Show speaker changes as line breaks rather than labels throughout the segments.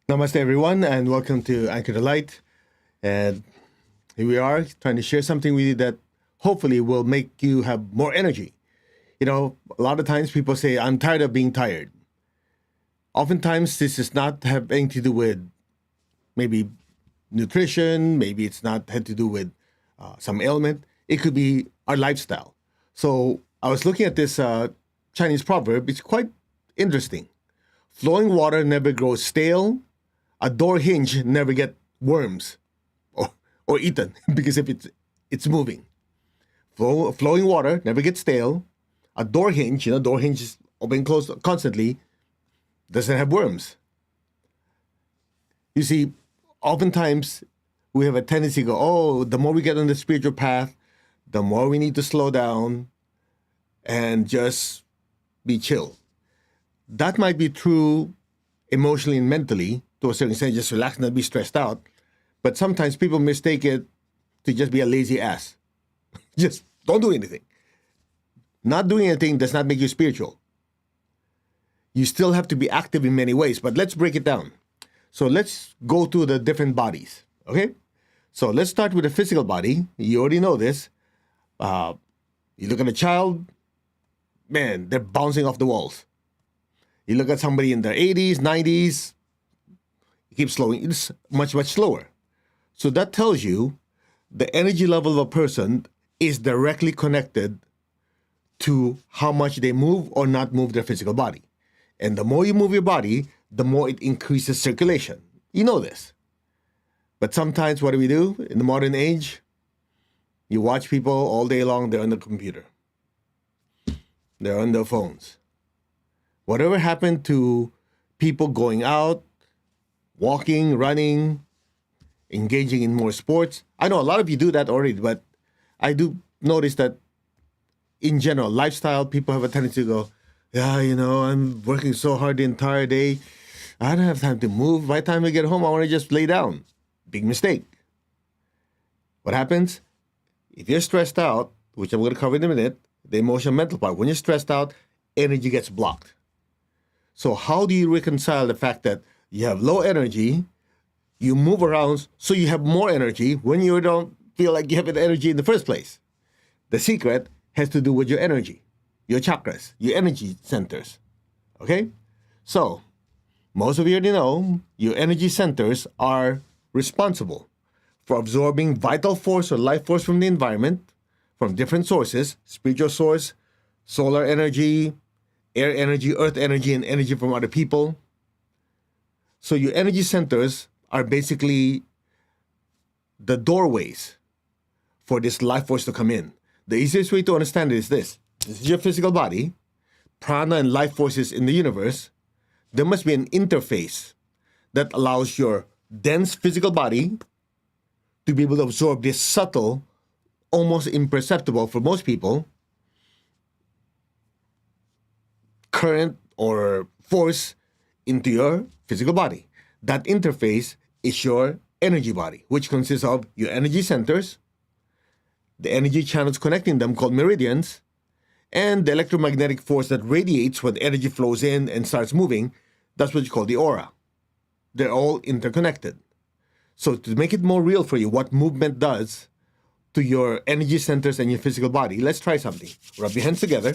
Namaste, everyone, and welcome to Anchor the Light. And here we are trying to share something with you that hopefully will make you have more energy. A lot of times people say, I'm tired of being tired. Oftentimes, this does not have anything to do with maybe nutrition, maybe it's not had to do with some ailment. It could be our lifestyle. So I was looking at this Chinese proverb. It's quite interesting. Flowing water never grows stale. A door hinge never get worms or eaten because if it's moving. Flowing water never gets stale. A door hinge, door hinges open and close constantly, doesn't have worms. You see, oftentimes we have a tendency to go, oh, the more we get on the spiritual path, the more we need to slow down and just be chill. That might be true emotionally and mentally, to a certain extent, just relax and not be stressed out. But sometimes people mistake it to just be a lazy ass. Just don't do anything. Not doing anything does not make you spiritual. You still have to be active in many ways, but let's break it down. So let's go to the different bodies, okay? So let's start with the physical body. You already know this. You look at a child, man, they're bouncing off the walls. You look at somebody in their 80s, 90s, keep slowing. It's much, much slower. So that tells you the energy level of a person is directly connected to how much they move or not move their physical body. And the more you move your body, the more it increases circulation. You know this. But sometimes what do we do in the modern age? You watch people all day long, they're on the computer. They're on their phones. Whatever happened to people going out, walking, running, engaging in more sports? I know a lot of you do that already, but I do notice that in general, lifestyle, people have a tendency to go, yeah, I'm working so hard the entire day. I don't have time to move. By the time I get home, I want to just lay down. Big mistake. What happens? If you're stressed out, which I'm going to cover in a minute, the emotional mental part, when you're stressed out, energy gets blocked. So how do you reconcile the fact that you have low energy, you move around so you have more energy when you don't feel like you have the energy in the first place? The secret has to do with your energy, your chakras, your energy centers. Okay? So, most of you already know your energy centers are responsible for absorbing vital force or life force from the environment, from different sources, spiritual source, solar energy, air energy, earth energy, and energy from other people. So your energy centers are basically the doorways for this life force to come in. The easiest way to understand it is this. This is your physical body, prana and life forces in the universe. There must be an interface that allows your dense physical body to be able to absorb this subtle, almost imperceptible for most people, current or force into your physical body. That interface is your energy body, which consists of your energy centers, the energy channels connecting them called meridians, and the electromagnetic force that radiates when energy flows in and starts moving. That's what you call the aura. They're all interconnected. So to make it more real for you, what movement does to your energy centers and your physical body, let's try something. Rub your hands together.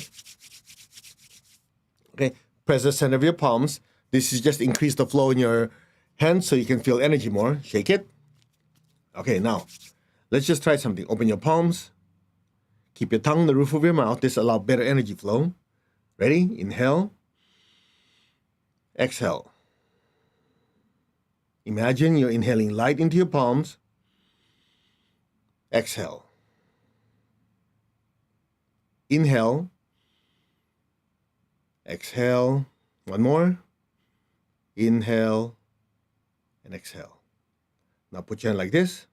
Okay, press the center of your palms. This is just increase the flow in your hands so you can feel energy more. Shake it. Okay, now, let's just try something. Open your palms. Keep your tongue on the roof of your mouth. This allows better energy flow. Ready? Inhale. Exhale. Imagine you're inhaling light into your palms. Exhale. Inhale. Exhale. One more. Inhale and exhale. Now put your hand like this.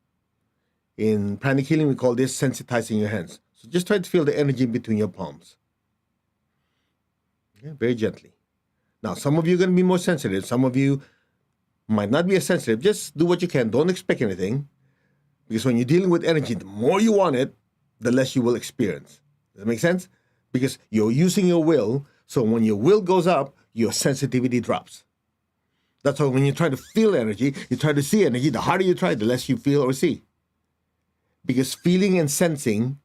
In pranic healing, we call this sensitizing your hands. So just try to feel the energy between your palms. Okay, very gently. Now, some of you are going to be more sensitive. Some of you might not be as sensitive. Just do what you can. Don't expect anything. Because when you're dealing with energy, the more you want it, the less you will experience. Does that make sense? Because you're using your will. So when your will goes up, your sensitivity drops. That's why when you try to feel energy, you try to see energy, the harder you try, the less you feel or see. Because feeling and sensing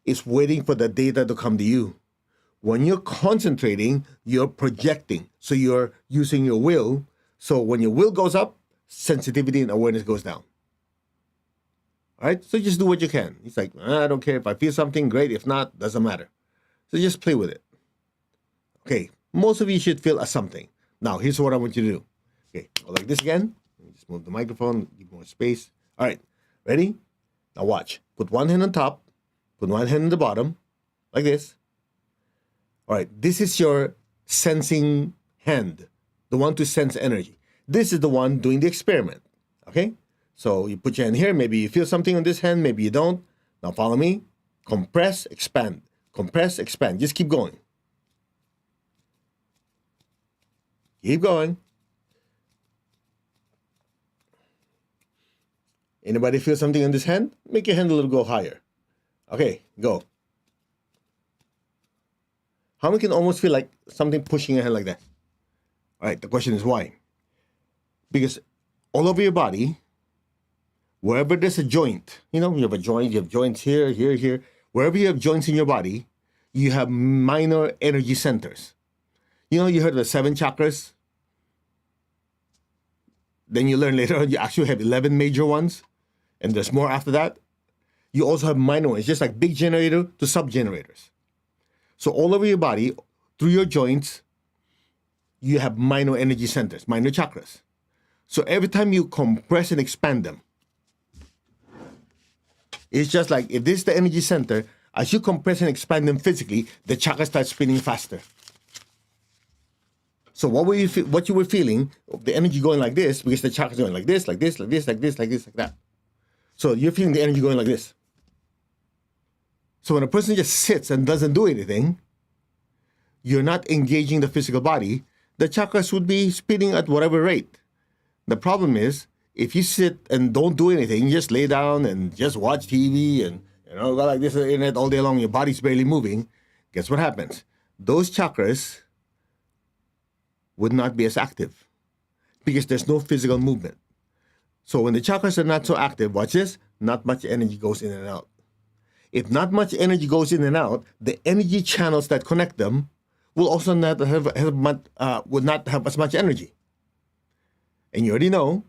is waiting for the data to come to you. When you're concentrating, you're projecting. So you're using your will. So when your will goes up, sensitivity and awareness goes down. All right? So just do what you can. It's like, I don't care if I feel something, great. If not, doesn't matter. So just play with it. Okay, most of you should feel a something. Now, here's what I want you to do. Okay, go like this again. Just move the microphone, give more space. All right, ready? Now watch. Put one hand on top, put one hand on the bottom, like this. All right, this is your sensing hand, the one to sense energy. This is the one doing the experiment, okay? So you put your hand here, maybe you feel something on this hand, maybe you don't. Now follow me. Compress, expand. Compress, expand. Just keep going. Keep going. Anybody feel something on this hand? Make your hand a little go higher. Okay, go. How many can almost feel like something pushing your hand like that? All right, the question is why? Because all over your body, wherever there's a joint, you have a joint, you have joints here, here, here. Wherever you have joints in your body, you have minor energy centers. You heard of the 7 chakras? Then you learn later on you actually have 11 major ones, and there's more after that. You also have minor ones, just like big generator to sub-generators. So all over your body, through your joints, you have minor energy centers, minor chakras. So every time you compress and expand them, it's just like if this is the energy center, as you compress and expand them physically, the chakras start spinning faster. So what you were feeling, the energy going like this, because the chakras going like this, like this, like this, like this, like this, like that. So you're feeling the energy going like this. So when a person just sits and doesn't do anything, you're not engaging the physical body, the chakras would be spinning at whatever rate. The problem is, if you sit and don't do anything, you just lay down and just watch TV and go like this on the internet all day long, your body's barely moving, guess what happens? Those chakras would not be as active because there's no physical movement. So when the chakras are not so active, watch this, not much energy goes in and out. If not much energy goes in and out, the energy channels that connect them will also not would not have as much energy. And you already know,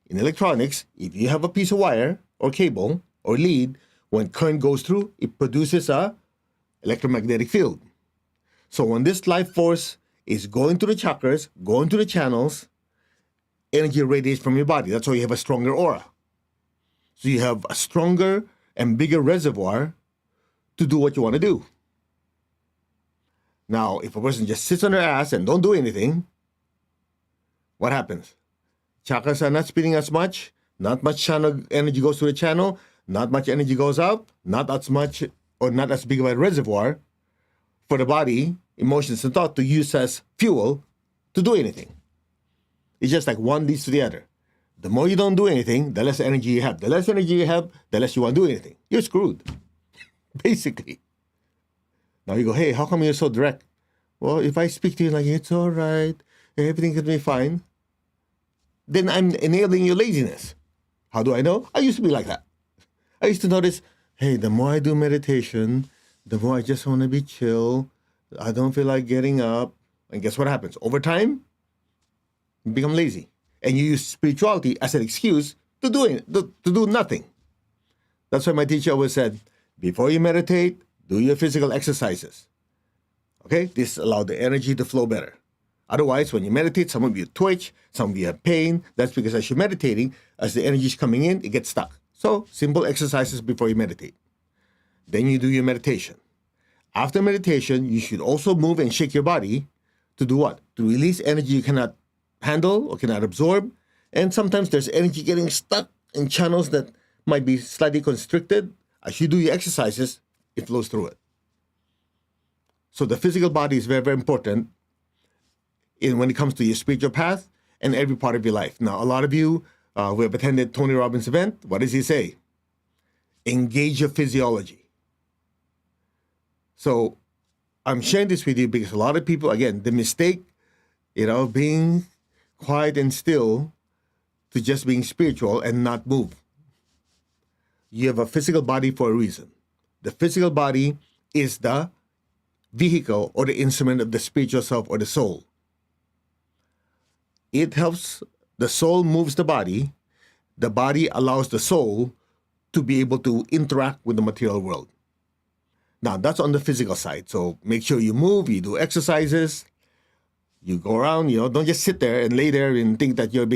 in electronics, if you have a piece of wire or cable or lead, when current goes through, it produces a electromagnetic field. So when this life force is going to the chakras, going to the channels, energy radiates from your body. That's why you have a stronger aura. So you have a stronger and bigger reservoir to do what you want to do. Now, if a person just sits on their ass and don't do anything, what happens? Chakras are not spinning as much, not much channel energy goes through the channel, not much energy goes out, not as much or not as big of a reservoir for the body, emotions, and thought to use as fuel to do anything. It's just like one leads to the other. The more you don't do anything, the less energy you have. The less energy you have, the less you want to do anything. You're screwed, basically. Now you go, hey, how come you're so direct? Well, if I speak to you like, it's all right, everything can be fine, then I'm enabling your laziness. How do I know? I used to be like that. I used to notice, hey, the more I do meditation, the more I just want to be chill. I don't feel like getting up. And guess what happens? Over time, you become lazy. And you use spirituality as an excuse to do nothing. That's why my teacher always said, before you meditate, do your physical exercises. Okay? This allows the energy to flow better. Otherwise, when you meditate, some of you twitch, some of you have pain. That's because as you're meditating, as the energy is coming in, it gets stuck. So, simple exercises before you meditate. Then you do your meditation. After meditation, you should also move and shake your body to do what? To release energy you cannot handle or cannot absorb. And sometimes there's energy getting stuck in channels that might be slightly constricted. As you do your exercises, it flows through it. So the physical body is very, very important when it comes to your spiritual path and every part of your life. Now, a lot of you who have attended Tony Robbins' event, what does he say? Engage your physiology. So I'm sharing this with you because a lot of people, again, the mistake, being quiet and still to just being spiritual and not move. You have a physical body for a reason. The physical body is the vehicle or the instrument of the spiritual self or the soul. It helps, the soul moves the body allows the soul to be able to interact with the material world. Now, that's on the physical side. So make sure you move, you do exercises, you go around, don't just sit there and lay there and think that you're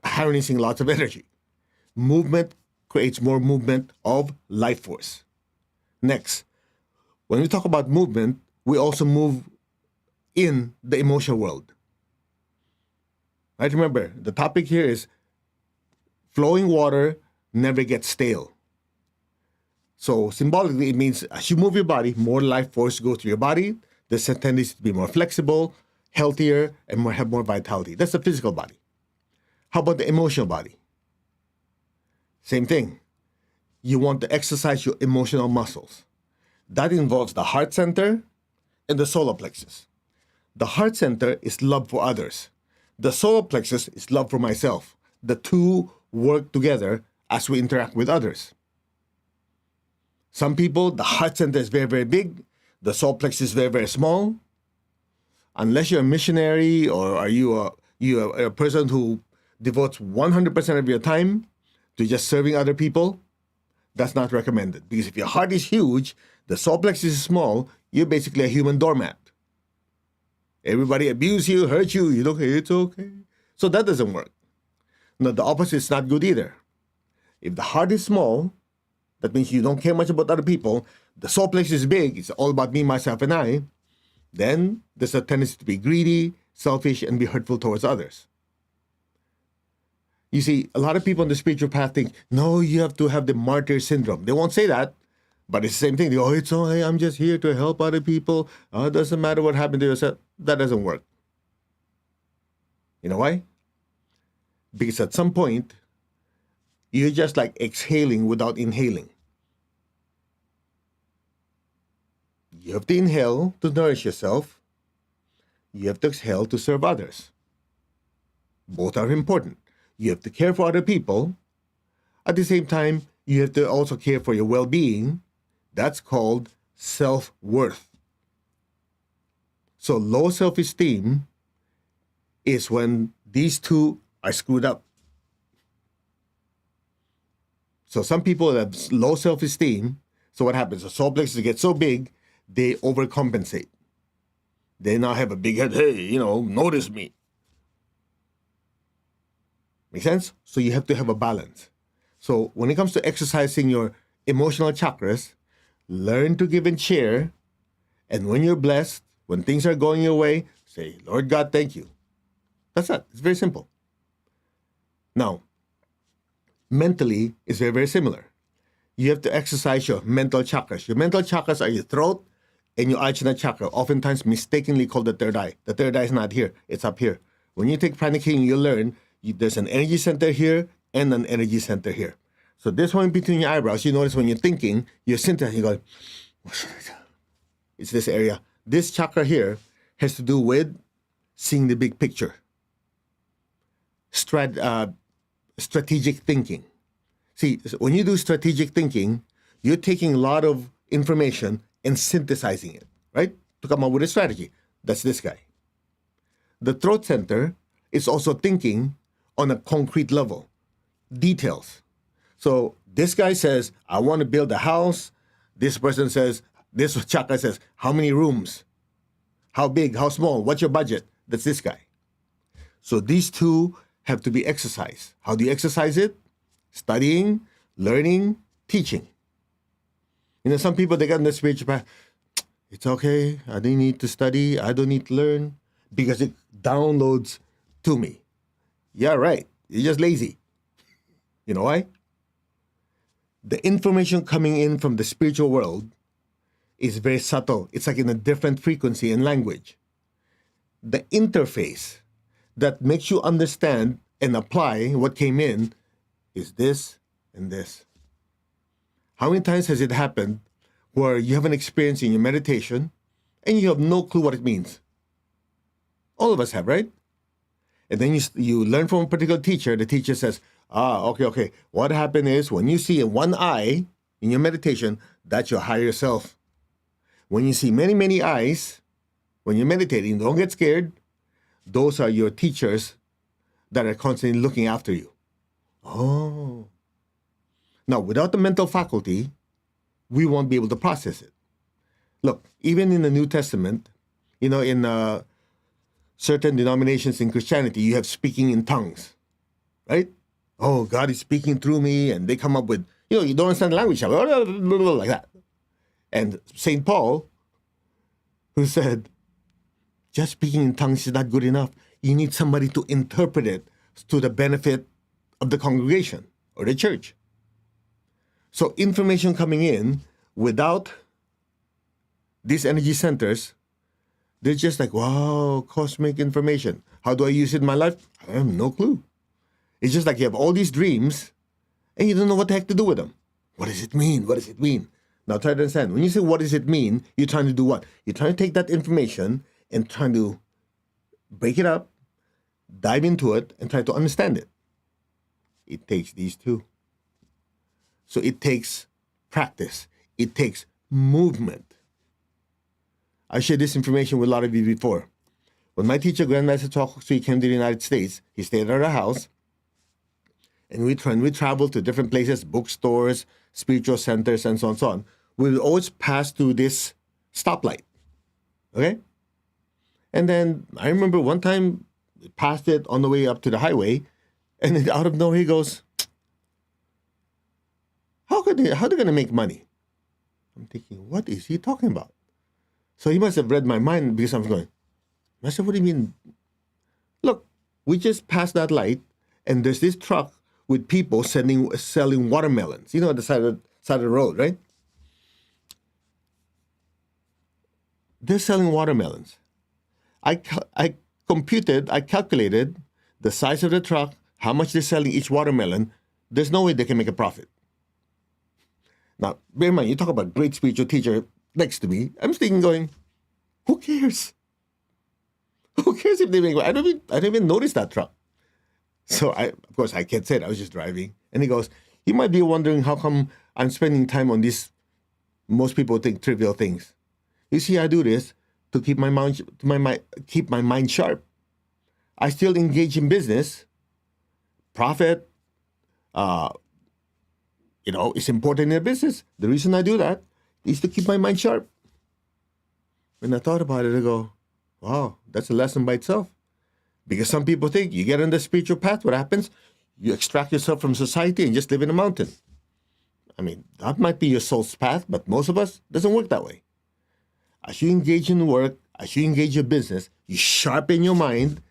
harnessing lots of energy. Movement creates more movement of life force. Next, when we talk about movement, we also move in the emotional world. Right? Remember, the topic here is flowing water never gets stale. So symbolically, it means as you move your body, more life force goes through your body. There's a tendency to be more flexible, healthier, and have more vitality. That's the physical body. How about the emotional body? Same thing. You want to exercise your emotional muscles. That involves the heart center and the solar plexus. The heart center is love for others. The solar plexus is love for myself. The two work together as we interact with others. Some people, the heart center is very, very big. The solar plexus is very, very small. Unless you're a missionary or are you a person who devotes 100% of your time to just serving other people, that's not recommended. Because if your heart is huge, the solar plexus is small, you're basically a human doormat. Everybody abuse you, hurt you, it's okay. So that doesn't work. No, the opposite is not good either. If the heart is small, that means you don't care much about other people, the solar plexus is big, it's all about me, myself, and I, then there's a tendency to be greedy, selfish, and be hurtful towards others. You see, a lot of people on the spiritual path think, no, you have to have the martyr syndrome. They won't say that, but it's the same thing. They go, it's okay, I'm just here to help other people. It doesn't matter what happened to yourself. That doesn't work. You know why? Because at some point, you're just like exhaling without inhaling. You have to inhale to nourish yourself. You have to exhale to serve others. Both are important. You have to care for other people. At the same time, you have to also care for your well-being. That's called self-worth. So low self-esteem is when these two are screwed up. So some people have low self-esteem. So what happens? The solar plexus get so big, they overcompensate. They now have a big head. Hey, notice me. Make sense? So you have to have a balance. So when it comes to exercising your emotional chakras, learn to give and share. And when you're blessed, when things are going your way, say, Lord God, thank you. That's it. It's very simple. Now, mentally, it's very, very similar. You have to exercise your mental chakras. Your mental chakras are your throat and your Ajna chakra, oftentimes mistakenly called the third eye. The third eye is not here. It's up here. When you take pranic healing, you'll learn there's an energy center here and an energy center here. So this one between your eyebrows, you notice when you're thinking, you're synthesizing, you go, it's this area. This chakra here has to do with seeing the big picture. Strategic thinking. See, when you do strategic thinking, you're taking a lot of information and synthesizing it, right? To come up with a strategy. That's this guy. The throat center is also thinking on a concrete level, details. So this guy says, I want to build a house. This person says, this chakra says, how many rooms? How big? How small? What's your budget? That's this guy. So these two have to be exercised. How do you exercise it? Studying, learning, teaching. Some people, they got in the spiritual path. It's okay. I don't need to study. I don't need to learn because it downloads to me. Yeah, right. You're just lazy. You know why? The information coming in from the spiritual world is very subtle. It's like in a different frequency and language. The interface that makes you understand and apply what came in is this and this. How many times has it happened where you have an experience in your meditation and you have no clue what it means? All of us have, right? And then you learn from a particular teacher. The teacher says, okay. What happened is when you see in one eye in your meditation, that's your higher self. When you see many, many eyes, when you're meditating, don't get scared. Those are your teachers that are constantly looking after you. Oh. Now, without the mental faculty, we won't be able to process it. Look, even in the New Testament, in certain denominations in Christianity, you have speaking in tongues, right? Oh, God is speaking through me, and they come up with, you don't understand the language, like that. And St. Paul, who said, just speaking in tongues is not good enough. You need somebody to interpret it to the benefit of the congregation or the church. So information coming in without these energy centers, they're just like, wow, cosmic information. How do I use it in my life? I have no clue. It's just like you have all these dreams and you don't know what the heck to do with them. What does it mean? What does it mean? Now try to understand. When you say, what does it mean? You're trying to do what? You're trying to take that information and trying to break it up, dive into it, and try to understand it. It takes these two. So it takes practice. It takes movement. I shared this information with a lot of you before. When my teacher, Grandmaster Chakras, came to the United States, he stayed at our house, and we traveled to different places, bookstores, spiritual centers, and so on and so on. We would always pass through this stoplight, okay? And then I remember one time, we passed it on the way up to the highway, and then out of nowhere he goes, how are they going to make money? I'm thinking, what is he talking about? So he must have read my mind because I'm going, Master, what do you mean? Look, we just passed that light, and there's this truck with people selling watermelons. At the side of the road, right? They're selling watermelons. I calculated the size of the truck, how much they're selling each watermelon. There's no way they can make a profit. Now, bear in mind, you talk about a great spiritual teacher next to me. I'm thinking going, who cares? Who cares if they make money? I don't even notice that truck. So, of course, I can't say it. I was just driving. And he goes, you might be wondering how come I'm spending time on these, most people think, trivial things. You see, I do this to keep my mind sharp. I still engage in business. Profit, it's important in a business. The reason I do that is to keep my mind sharp. When I thought about it, I go, wow, that's a lesson by itself. Because some people think you get on the spiritual path, what happens? You extract yourself from society and just live in a mountain. I mean, that might be your soul's path, but most of us, it doesn't work that way. As you engage in work, as you engage your business, you sharpen your mind,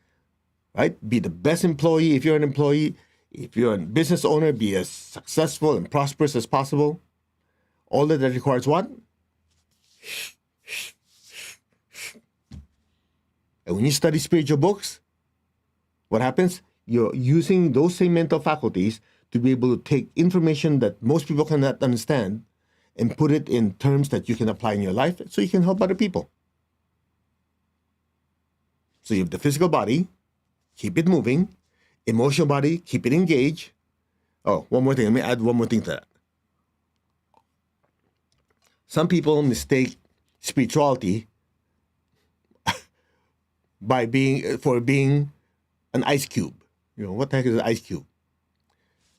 right? Be the best employee if you're an employee. If you're a business owner, be as successful and prosperous as possible. All of that requires what? And when you study spiritual books, what happens? You're using those same mental faculties to be able to take information that most people cannot understand and put it in terms that you can apply in your life so you can help other people. So you have the physical body, keep it moving. Emotional body, keep it engaged. Oh, one more thing. Let me add one more thing to that. Some people mistake spirituality for being an ice cube. What the heck is an ice cube?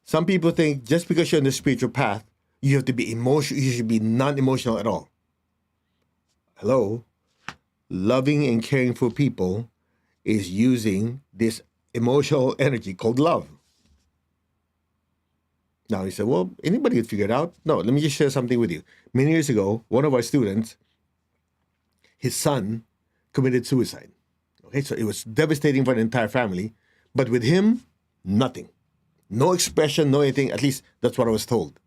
Some people think just because you're on the spiritual path, you have to be emotional. You should be non-emotional at all. Hello? Loving and caring for people is using this emotional energy called love. Now he said, well, anybody could figure it out. No, let me just share something with you. Many years ago, one of our students, his son committed suicide. Okay, so it was devastating for the entire family. But with him, nothing. No expression, no anything. At least that's what I was told.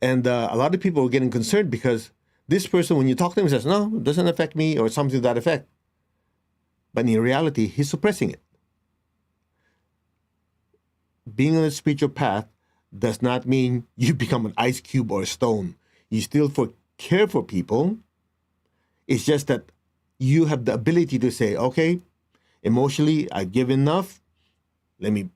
And a lot of people were getting concerned because this person, when you talk to him, says, no, it doesn't affect me or something to that effect. But in reality, he's suppressing it. Being on a spiritual path does not mean you become an ice cube or a stone. You still care for people. It's just that you have the ability to say, okay, Emotionally, I give enough. Let me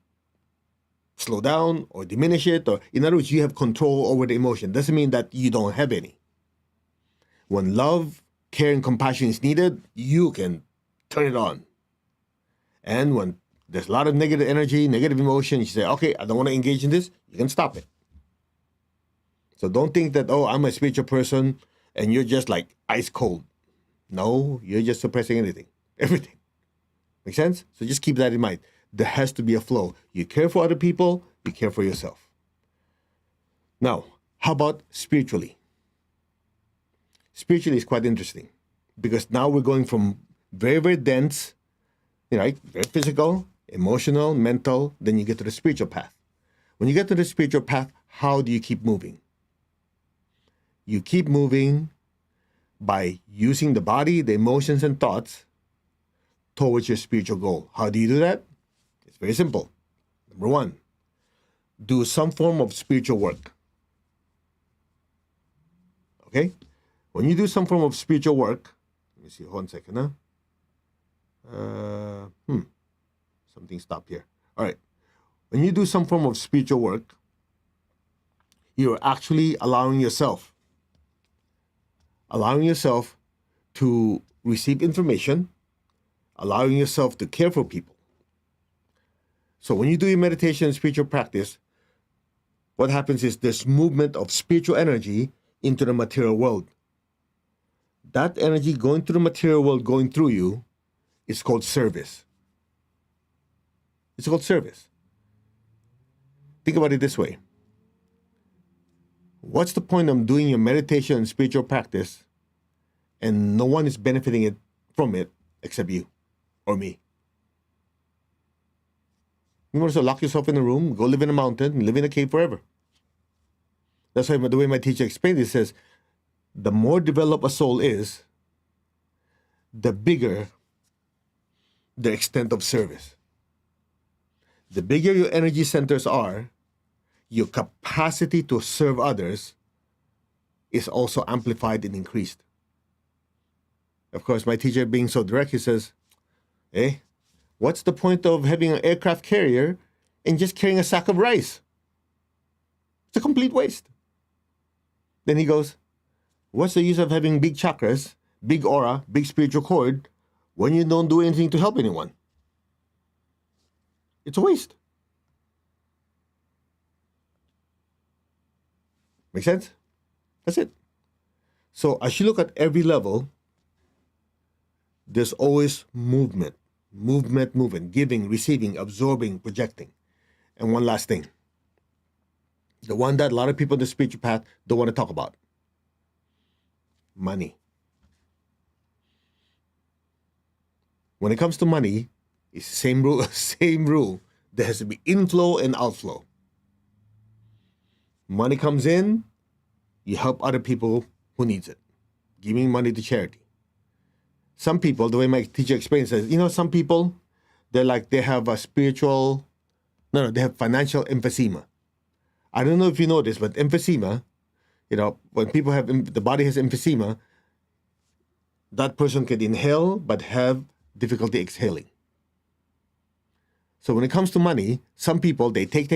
slow down or diminish it. Or in other words, you have control over the emotion. Doesn't mean that you don't have any. When love, care, and compassion is needed, you can turn it on. And when there's a lot of negative energy, negative emotion, you say, okay, I don't want to engage in this, you can stop it. So don't think that, oh, I'm a spiritual person and you're just like ice cold. No, you're just suppressing everything. Make sense? So just keep that in mind. There has to be a flow. You care for other people, you care for yourself. Now, how about spiritually? Spiritually is quite interesting because now we're going from very, very dense, very physical, emotional, mental, then you get to the spiritual path. When you get to the spiritual path, how do you keep moving? You keep moving by using the body, the emotions, and thoughts towards your spiritual goal. How do you do that? It's very simple. Number one, do some form of spiritual work. Okay? When you do some form of spiritual work, let me see, hold on a second, something stopped here. All right. When you do some form of spiritual work, you're actually allowing yourself to receive information, allowing yourself to care for people. So when you do your meditation and spiritual practice, what happens is there's movement of spiritual energy into the material world. That energy going through the material world, going through you, is called service. It's called service. Think about it this way. What's the point of doing your meditation and spiritual practice and no one is benefiting from it except you or me? You want to lock yourself in a room, go live in a mountain, live in a cave forever. That's why the way my teacher explained it says, the more developed a soul is, the bigger the extent of service. The bigger your energy centers are, your capacity to serve others is also amplified and increased. Of course, my teacher being so direct, he says, hey, what's the point of having an aircraft carrier and just carrying a sack of rice? It's a complete waste. Then he goes, what's the use of having big chakras, big aura, big spiritual cord when you don't do anything to help anyone? It's a waste. Make sense? That's it. So as you look at every level, there's always movement, giving, receiving, absorbing, projecting. And one last thing, the one that a lot of people in the spiritual path don't want to talk about: money. When it comes to money, it's the same rule, same rule. There has to be inflow and outflow. Money comes in, you help other people who needs it, giving money to charity. Some people, the way my teacher explains it, some people, they have a spiritual, they have financial emphysema. I don't know if you know this, but emphysema, when people have, the body has emphysema, that person can inhale but have difficulty exhaling. So when it comes to money, some people, they take,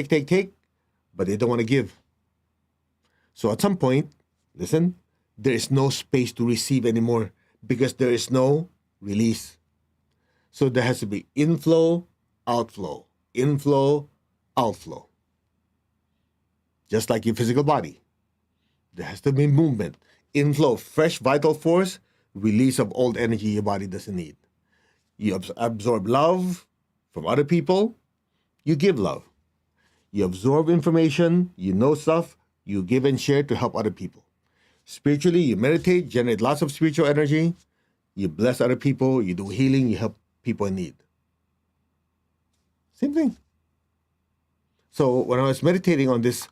but they don't want to give. So at some point, listen, there is no space to receive anymore because there is no release. So there has to be inflow, outflow, inflow, outflow. Just like your physical body, there has to be movement, inflow, fresh vital force, release of old energy your body doesn't need. You absorb love from other people, you give love. You absorb information, you know stuff, you give and share to help other people. Spiritually, you meditate, generate lots of spiritual energy, you bless other people, you do healing, you help people in need. Same thing. So when I was meditating on this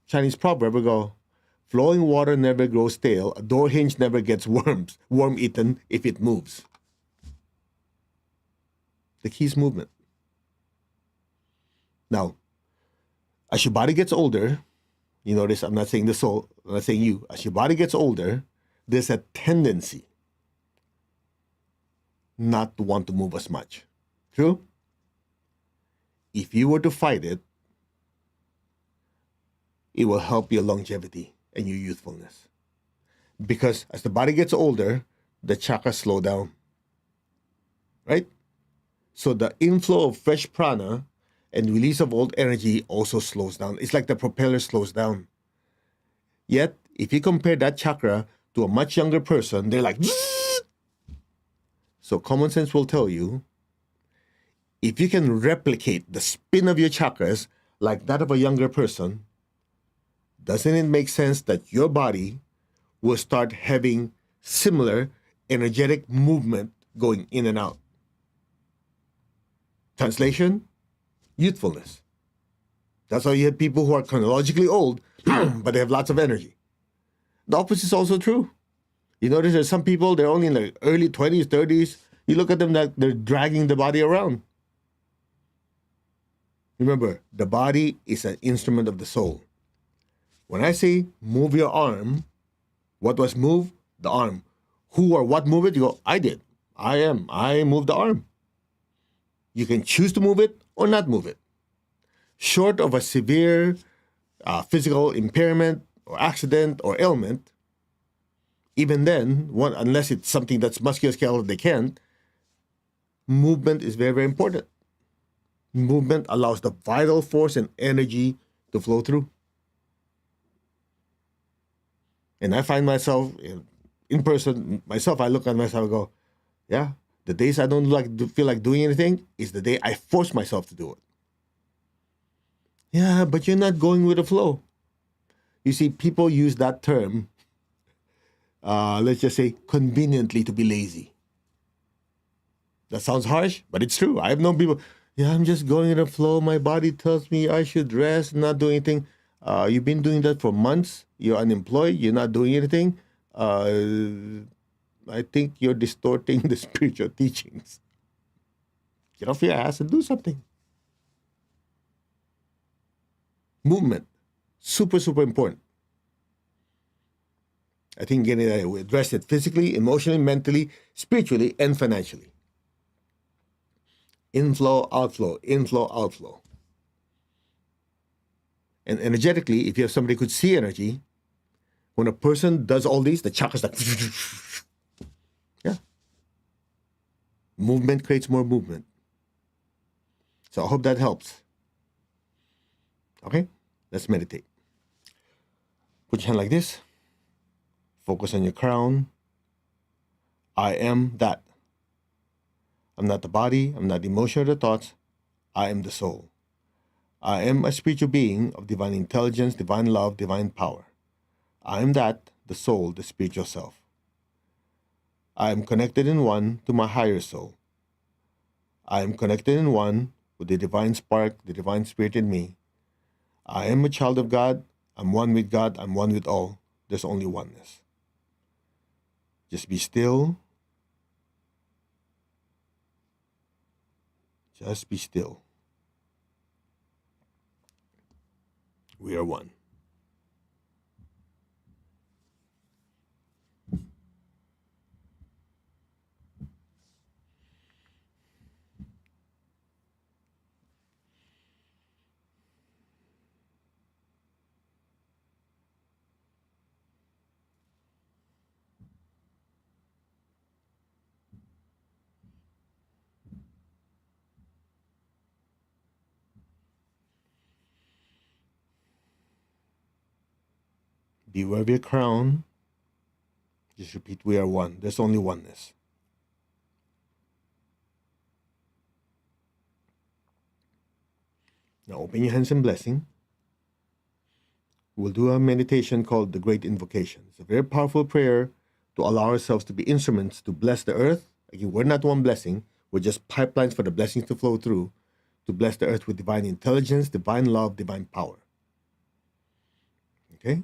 Chinese proverb, we go, flowing water never grows stale, a door hinge never gets worm eaten if it moves. The key is movement. Now, as your body gets older, you notice I'm not saying the soul, I'm not saying you. As your body gets older, there's a tendency not to want to move as much. True? If you were to fight it, it will help your longevity and your youthfulness. Because as the body gets older, the chakras slow down, right? So the inflow of fresh prana and release of old energy also slows down. It's like the propeller slows down. Yet, if you compare that chakra to a much younger person, they're like, so common sense will tell you, if you can replicate the spin of your chakras like that of a younger person, doesn't it make sense that your body will start having similar energetic movement going in and out? Translation, youthfulness. That's why you have people who are chronologically old, but they have lots of energy. The opposite is also true. You notice there's some people, they're only in their early 20s, 30s. You look at them, like they're dragging the body around. Remember, the body is an instrument of the soul. When I say move your arm, what was moved? The arm. Who or what moved it? You go, I did. I moved the arm. You can choose to move it or not move it. Short of a severe physical impairment or accident or ailment, even then, unless it's something that's musculoskeletal, they can't, movement is very, very important. Movement allows the vital force and energy to flow through. And I find myself, in person, I look at myself and go, yeah, the days I don't feel like doing anything is the day I force myself to do it. Yeah, but you're not going with the flow. You see, people use that term, let's just say, conveniently to be lazy. That sounds harsh, but it's true. I've known people, yeah, I'm just going with the flow. My body tells me I should rest, not do anything. You've been doing that for months. You're unemployed. You're not doing anything. I think you're distorting the spiritual teachings. Get off your ass and do something. Movement, super, super important. I think we address it physically, emotionally, mentally, spiritually, and financially. Inflow, outflow, inflow, outflow. And energetically, if you have somebody who could see energy, when a person does all these, the chakras like, yeah. Movement creates more movement. So I hope that helps. Okay, let's meditate. Put your hand like this. Focus on your crown. I am that. I'm not the body. I'm not the emotion or the thoughts. I am the soul. I am a spiritual being of divine intelligence, divine love, divine power. I am that, the soul, the spiritual self. I am connected in one to my higher soul. I am connected in one with the divine spark, the divine spirit in me. I am a child of God. I'm one with God. I'm one with all. There's only oneness. Just be still. Just be still. We are one. Beware of your crown. Just repeat, we are one. There's only oneness. Now open your hands in blessing. We'll do a meditation called the Great Invocation. It's a very powerful prayer to allow ourselves to be instruments to bless the earth. Again, we're not one blessing. We're just pipelines for the blessings to flow through, to bless the earth with divine intelligence, divine love, divine power. Okay?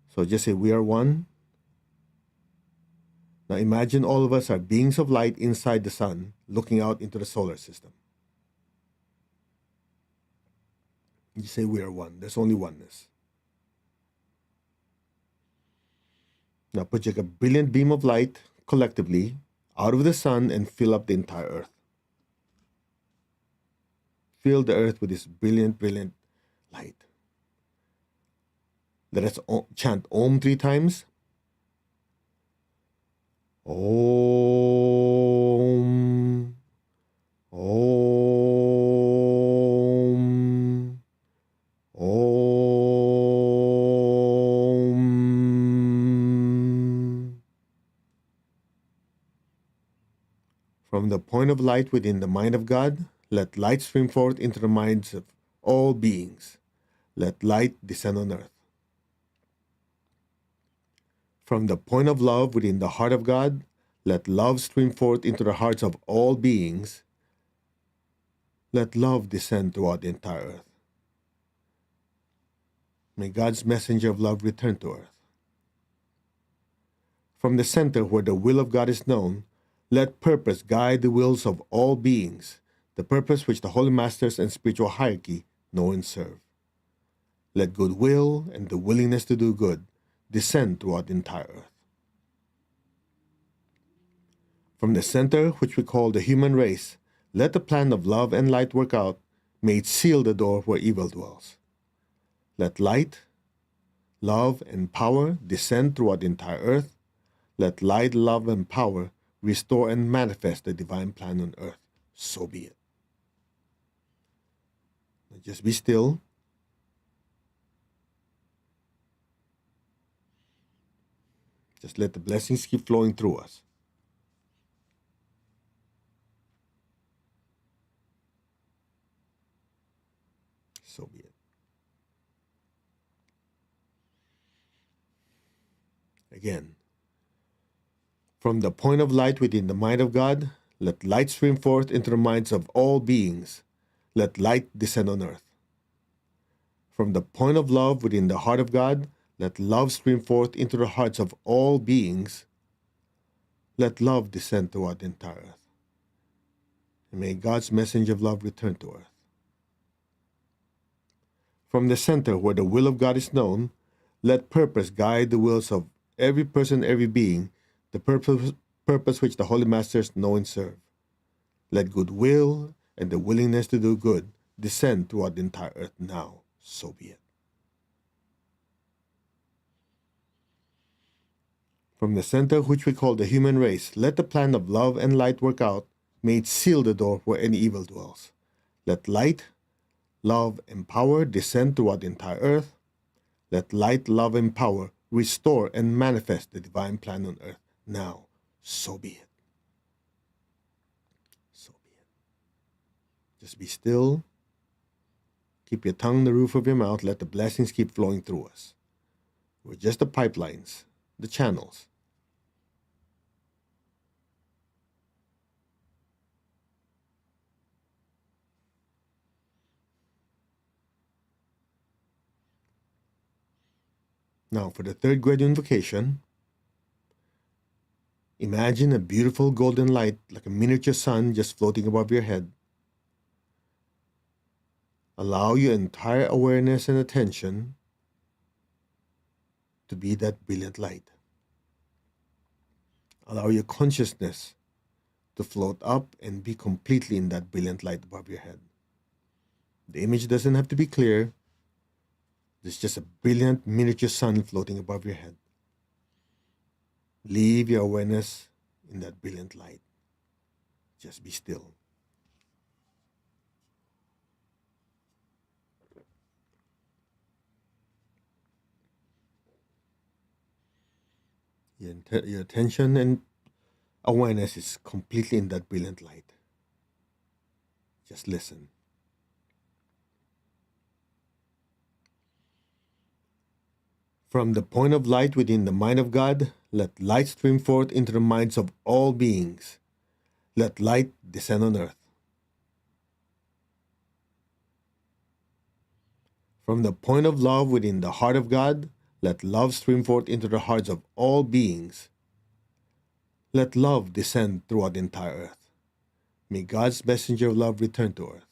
So just say, we are one. Now imagine all of us are beings of light inside the sun, looking out into the solar system. You say, we are one. There's only oneness. Now put like a brilliant beam of light collectively out of the sun and fill up the entire earth. Fill the earth with this brilliant, brilliant light. Let us chant Om 3 times. Om. Om. Om. From the point of light within the mind of God, let light stream forth into the minds of all beings. Let light descend on earth. From the point of love within the heart of God, let love stream forth into the hearts of all beings. Let love descend throughout the entire earth. May God's messenger of love return to earth. From the center where the will of God is known, let purpose guide the wills of all beings, the purpose which the holy masters and spiritual hierarchy know and serve. Let goodwill and the willingness to do good descend throughout the entire earth. From the center, which we call the human race, let the plan of love and light work out. May it seal the door where evil dwells. Let light, love, and power descend throughout the entire earth. Let light, love, and power restore and manifest the divine plan on earth. So be it. Now just be still. Just let the blessings keep flowing through us. So be it. Again, from the point of light within the mind of God, let light stream forth into the minds of all beings. Let light descend on earth. From the point of love within the heart of God, let love stream forth into the hearts of all beings. Let love descend throughout the entire earth. And may God's message of love return to earth. From the center where the will of God is known, let purpose guide the wills of every person, every being, the purpose which the holy masters know and serve. Let goodwill and the willingness to do good descend throughout the entire earth now. So be it. From the center which we call the human race, let the plan of love and light work out. May it seal the door where any evil dwells. Let light, love, and power descend throughout the entire earth. Let light, love, and power restore and manifest the divine plan on earth now. So be it. So be it. Just be still. Keep your tongue in the roof of your mouth. Let the blessings keep flowing through us. We're just the pipelines, the channels. Now, for the third grade invocation, imagine a beautiful golden light like a miniature sun just floating above your head. Allow your entire awareness and attention to be that brilliant light. Allow your consciousness to float up and be completely in that brilliant light above your head. The image doesn't have to be clear. There's just a brilliant miniature sun floating above your head. Leave your awareness in that brilliant light. Just be still. Your attention and awareness is completely in that brilliant light. Just listen. From the point of light within the mind of God, let light stream forth into the minds of all beings. Let light descend on earth. From the point of love within the heart of God, let love stream forth into the hearts of all beings. Let love descend throughout the entire earth. May God's messenger of love return to earth.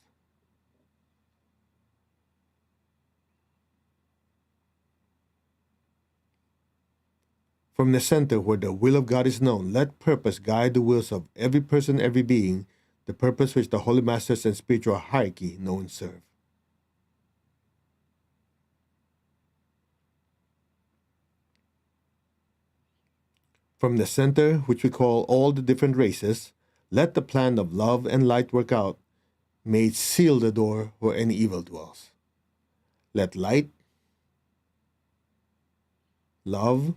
From the center where the will of God is known, let purpose guide the wills of every person, every being, the purpose which the Holy Masters and spiritual hierarchy know and serve. From the center, which we call all the different races, let the plan of love and light work out. May it seal the door where any evil dwells. Let light, love,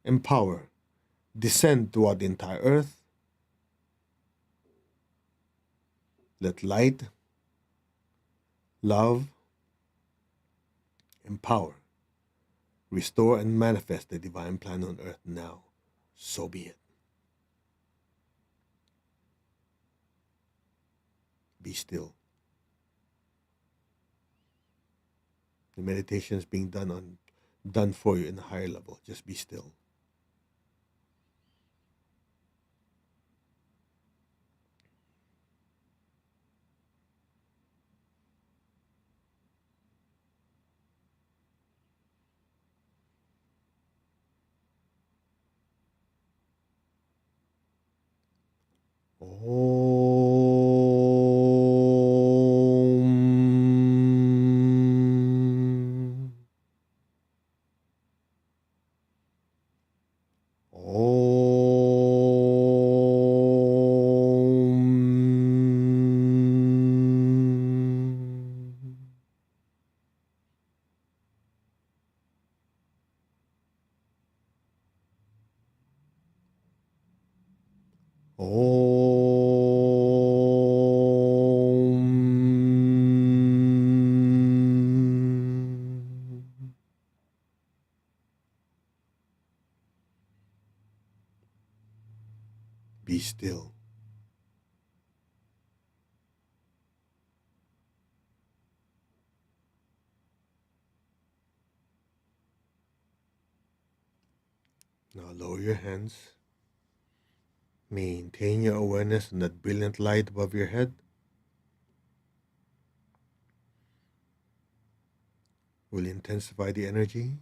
and power descend throughout the entire earth. Let light, love, and power restore and manifest the divine plan on earth now. So be it. Be still. The meditation is being done for you in a higher level. Just be still. Om. Om. Om. Be still. Now lower your hands. Maintain your awareness on that brilliant light above your head. Will intensify the energy.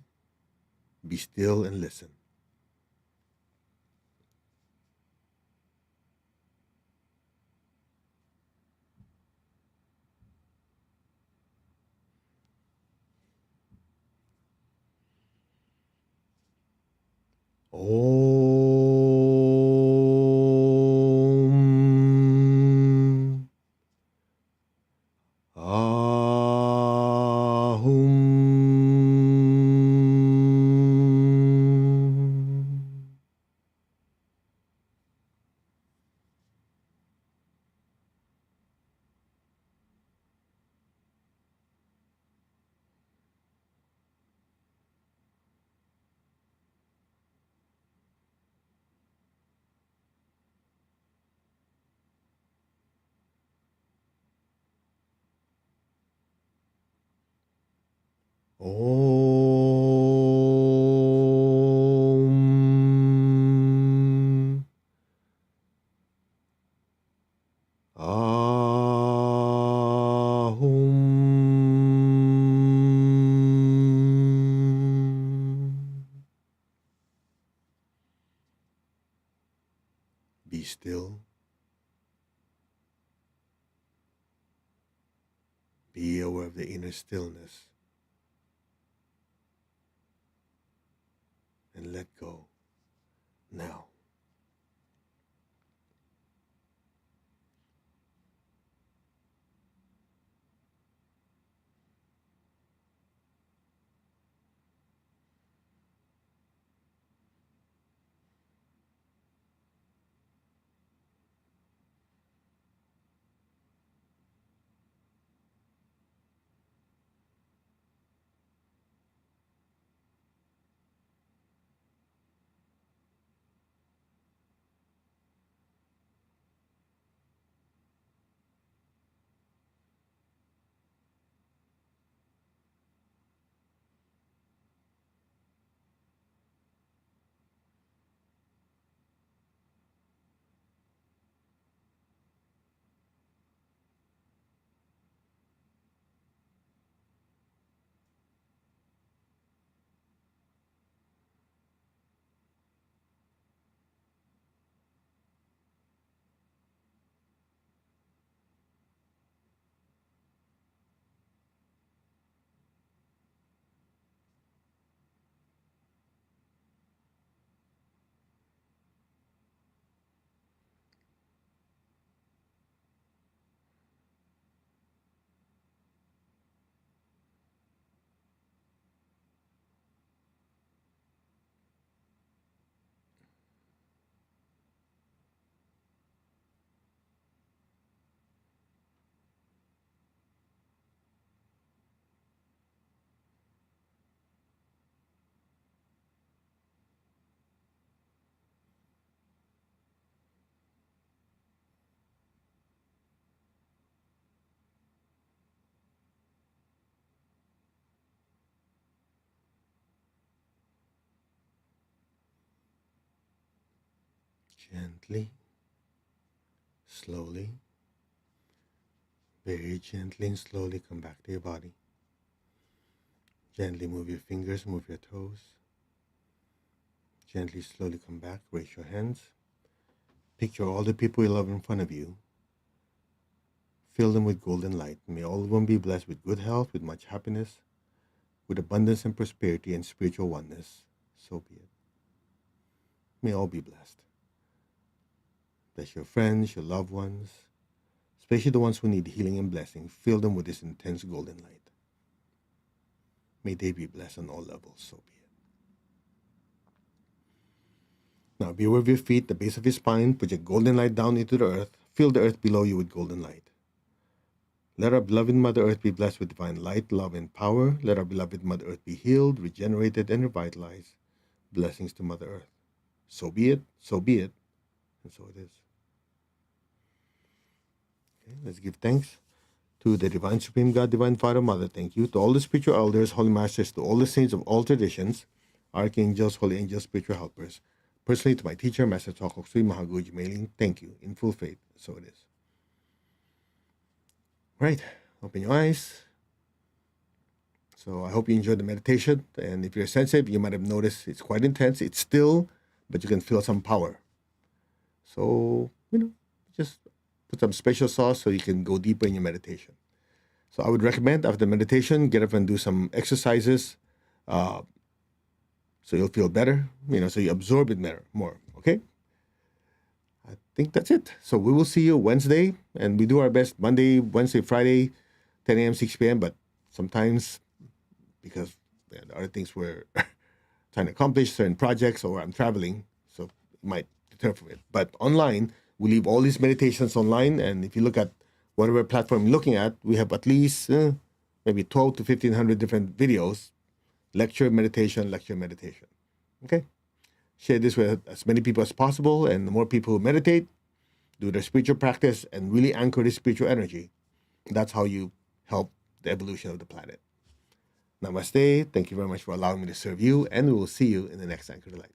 Be still and listen. Om. Ahum. Om. Ahum. Be still. Be aware of the inner stillness. And let go now. Gently, slowly, very gently and slowly come back to your body. Gently move your fingers, move your toes. Gently, slowly come back, raise your hands. Picture all the people you love in front of you. Fill them with golden light. May all of them be blessed with good health, with much happiness, with abundance and prosperity and spiritual oneness. So be it. May all be blessed. Bless your friends, your loved ones, especially the ones who need healing and blessing. Fill them with this intense golden light. May they be blessed on all levels. So be it. Now be aware of your feet, the base of your spine. Project golden light down into the earth. Fill the earth below you with golden light. Let our beloved Mother Earth be blessed with divine light, love, and power. Let our beloved Mother Earth be healed, regenerated, and revitalized. Blessings to Mother Earth. So be it, and so it is. Okay, let's give thanks to the Divine Supreme God, Divine Father, Mother. Thank you. To all the spiritual elders, holy masters, to all the saints of all traditions, archangels, holy angels, spiritual helpers. Personally, to my teacher, Master Chakras, Mahaguruji Mailing, thank you, in full faith. So it is. Right, open your eyes. So I hope you enjoyed the meditation. And if you're sensitive, you might have noticed it's quite intense. It's still, but you can feel some power. So, just put some special sauce so you can go deeper in your meditation. So I would recommend after the meditation, get up and do some exercises so you'll feel better, so you absorb it better, more, okay? I think that's it. So we will see you Wednesday, and we do our best Monday, Wednesday, Friday, 10 a.m., 6 p.m., but sometimes because there are other things we're trying to accomplish, certain projects, or I'm traveling, so it might deter from it. But online, we leave all these meditations online, and if you look at whatever platform you're looking at, we have at least maybe 12 to 1,500 different videos, lecture, meditation, okay? Share this with as many people as possible, and the more people who meditate, do their spiritual practice, and really anchor this spiritual energy, that's how you help the evolution of the planet. Namaste. Thank you very much for allowing me to serve you, and we will see you in the next Anchor the Light.